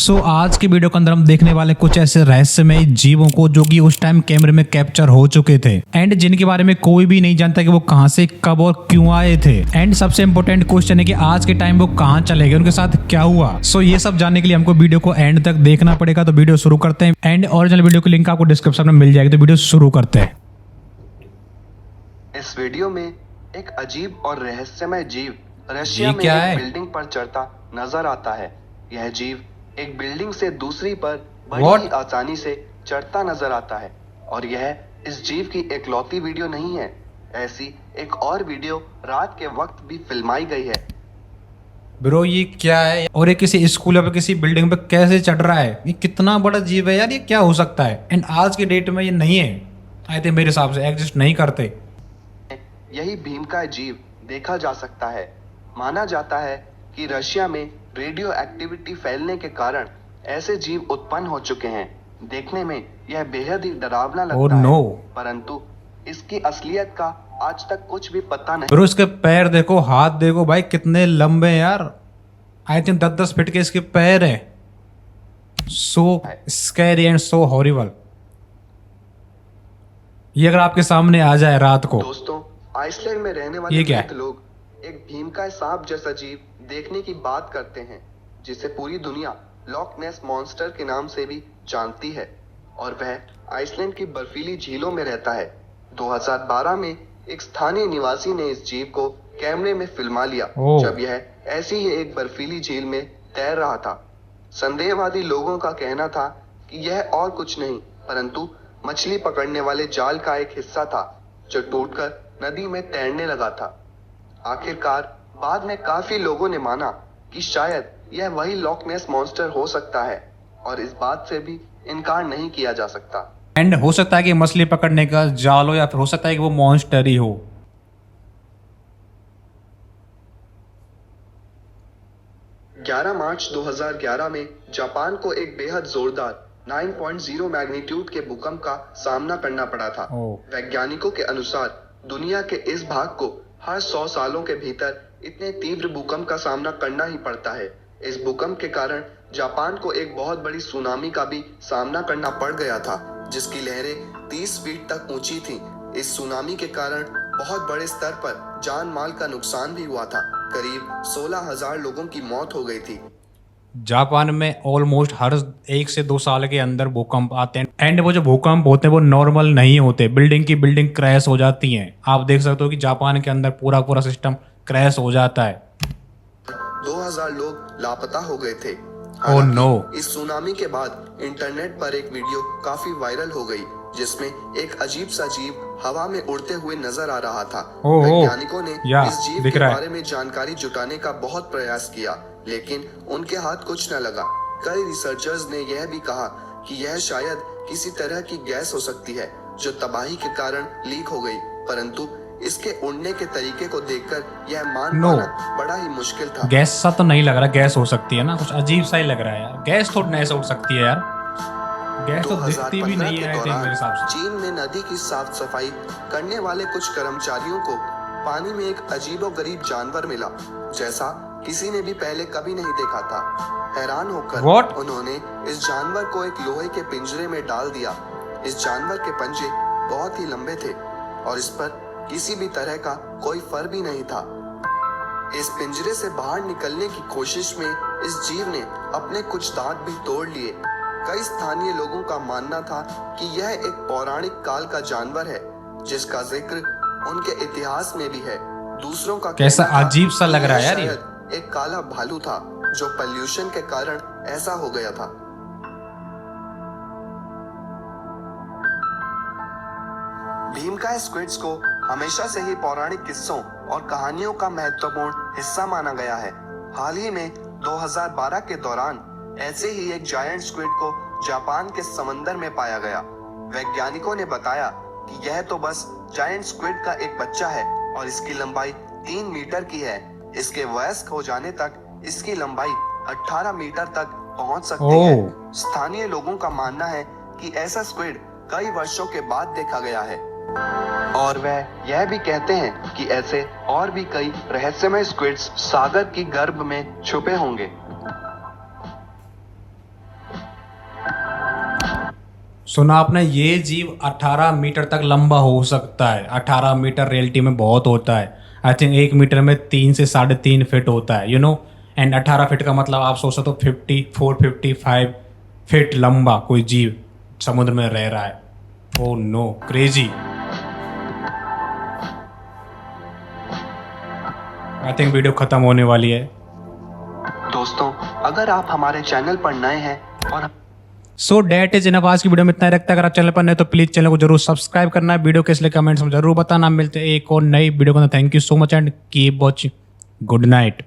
आज की वीडियो के अंदर हम देखने वाले कुछ ऐसे रहस्यमय जीवों को जो कि उस टाइम कैमरे में कैप्चर हो चुके थे एंड जिनके बारे में कोई भी नहीं जानता कि वो कहां से कब और क्यों आए थे। एंड सबसे इम्पोर्टेंट क्वेश्चन है कि आज के टाइम वो कहां चले गए, उनके साथ क्या हुआ। ये सब जानने के लिए हमको वीडियो को एंड तक देखना पड़ेगा। तो वीडियो शुरू करते हैं एंड ओरिजिनल वीडियो की लिंक आपको डिस्क्रिप्शन में मिल जाएगी। तो वीडियो शुरू करते हैं। इस वीडियो में एक अजीब और रहस्यमय जीव रशिया में क्या एक है? बिल्डिंग पर चढ़ता नजर आता है। यह जीव एक बिल्डिंग से दूसरी पर बड़ी What? ही आसानी से चढ़ता नजर आता है और यह इस जीव की एकलौती वीडियो नहीं है। ऐसी एक और वीडियो रात के वक्त भी फिल्माई गई है। ब्रो ये क्या है और ये किसी स्कूल या किसी बिल्डिंग पे कैसे चढ़ रहा है? ये कितना बड़ा जीव है यार, ये क्या हो सकता है? एंड आज के डेट में ये नहीं है, आई थिंक मेरे हिसाब से एग्जिस्ट नहीं करते। यही भीमकाय जीव देखा जा सकता है। माना जाता है कि रशिया में रेडियो एक्टिविटी फैलने के कारण ऐसे जीव उत्पन्न हो चुके हैं। देखने में यह बेहद ही डरावना लगता है, परंतु इसकी असलियत का आज तक कुछ भी पता नहीं। ब्रो इसके पैर देखो, हाथ देखो भाई कितने लंबे हैं यार। आई थिंक 10-10 फीट के इसके पैर हैं। सो स्कैरी एंड सो हॉरिबल। ये अगर आपके सामने आ जाए रात को। दोस्तों, आइसलैंड में रहने वाले ये क्या वृद्ध लोग एक भीमकाय सांप जैसा जीव देखने की बात करते हैं, जिसे पूरी दुनिया लॉक नेस मॉन्स्टर के नाम से भी जानती है और वह आइसलैंड की बर्फीली झीलों में रहता है। 2012 में एक स्थानीय निवासी ने इस जीव को कैमरे में फिल्मा लिया जब यह ऐसी ही एक बर्फीली झील में तैर रहा था। संदेहवादी लोगों का कहना था कि यह और कुछ नहीं परंतु मछली पकड़ने वाले जाल का एक हिस्सा था जो टूटकर नदी में तैरने लगा था। आखिरकार बाद में काफी लोगों ने माना कि शायद यह वही लॉक नेस मॉन्स्टर हो सकता है और इस बात से भी इनकार नहीं किया जा सकता। एंड हो सकता है कि मछली पकड़ने का जाल हो या फिर हो सकता है कि वो मॉन्स्टर ही हो। 11 मार्च 2011 में जापान को एक बेहद जोरदार 9.0 मैग्नीट्यूड के भूकंप का सामना करना पड़ा था। वैज्ञानिकों के अनुसार दुनिया के इस भाग को हर 100 सालों के भीतर इतने तीव्र भूकंप का सामना करना ही पड़ता है। इस भूकंप के कारण जापान को एक बहुत बड़ी सुनामी का भी सामना करना पड़ गया था, जिसकी लहरें 30 फीट तक ऊंची थीं। इस सुनामी के कारण बहुत बड़े स्तर पर जान माल का नुकसान भी हुआ था। करीब 16,000 लोगों की मौत हो गई थी। जापान में ऑलमोस्ट हर 1 से 2 साल के अंदर भूकंप आते हैं एंड वो जो भूकंप होते हैं वो नॉर्मल नहीं होते। बिल्डिंग की बिल्डिंग क्रैश हो जाती हैं। आप देख सकते हो कि जापान के अंदर पूरा सिस्टम क्रैश हो जाता है। 2000 लोग लापता हो गए थे। Oh no. इस सुनामी के बाद इंटरनेट पर एक वीडियो काफी वायरल हो गई जिसमें एक अजीब सा जीव हवा में उड़ते हुए नजर आ रहा था। वैज्ञानिकों ने इस जीव के बारे में जानकारी जुटाने का बहुत प्रयास किया, लेकिन उनके हाथ कुछ न लगा। कई रिसर्चर्स ने यह भी कहा कि यह शायद किसी तरह की गैस हो सकती है जो तबाही के कारण लीक हो गई, परंतु इसके उड़ने के तरीके को देखकर यह मान पाना बड़ा ही मुश्किल था। गैस सा तो नहीं लग रहा। गैस हो सकती है ना, कुछ अजीब सा ही लग रहा है यार। गैस थोड़ी ऐसे उड़ सकती है यार। गैस तो दिखती भी नहीं है मेरे हिसाब से। चीन में नदी की साफ सफाई करने वाले कुछ कर्मचारियों को पानी में एक अजीबोगरीब जानवर मिला जैसा किसी ने भी पहले कभी नहीं देखा था। हैरान होकर उन्होंने इस जानवर को एक लोहे के पिंजरे में डाल दिया। इस जानवर के पंजे बहुत ही लंबे थे और इस पर किसी भी तरह का कोई फर भी नहीं था। इस पिंजरे से बाहर निकलने की कोशिश में इस जीव ने अपने कुछ दांत भी तोड़ लिए। कई स्थानीय लोगों का मानना था कि यह एक पौराणिक काल का जानवर है जिसका जिक्र उनके इतिहास में भी है। दूसरों का कैसा अजीब सा लग रहा है यार। ये एक काला भालू था जो पॉल्यूशन के कारण ऐसा हो गया था। भीमकाय स्क्विड्स को हमेशा से ही पौराणिक किस्सों और कहानियों का महत्वपूर्ण हिस्सा माना गया है। हाल ही में 2012 के दौरान ऐसे ही एक जायंट स्क्विड को जापान के समंदर में पाया गया। वैज्ञानिकों ने बताया कि यह तो बस जायंट स्क्विड का एक बच्चा है और इसकी लंबाई 3 मीटर की है। इसके वयस्क हो जाने तक इसकी लंबाई 18 मीटर तक पहुंच सकती है। स्थानीय लोगों का मानना है कि ऐसा स्क्विड कई वर्षों के बाद देखा गया है और वह यह भी कहते हैं कि ऐसे और भी कई रहस्यमय स्क्विड्स सागर की गर्भ में छुपे होंगे। सुना आपने, ये जीव 18 मीटर तक लंबा हो सकता है। 18 मीटर रियलिटी में बहुत होता है। आई थिंक 1 मीटर में 3 से 3.5 फीट होता है, एंड 18 फीट का मतलब आप सोच सकते हो 55 फीट लंबा कोई जीव समुद्र में रह रहा है। Oh no, crazy. I think video खत्म होने वाली है। दोस्तों, अगर आप हमारे चैनल पर नए हैं और सो डैट इज इनफ। आज की वीडियो में इतना ही रखता है। अगर आप चैनल पर नए तो प्लीज चैनल को जरूर सब्सक्राइब करना है। वीडियो कैसे कमेंट्स में जरूर बताना। मिलते हैं एक और नई वीडियो को। Thank you so much and keep watching. Good night.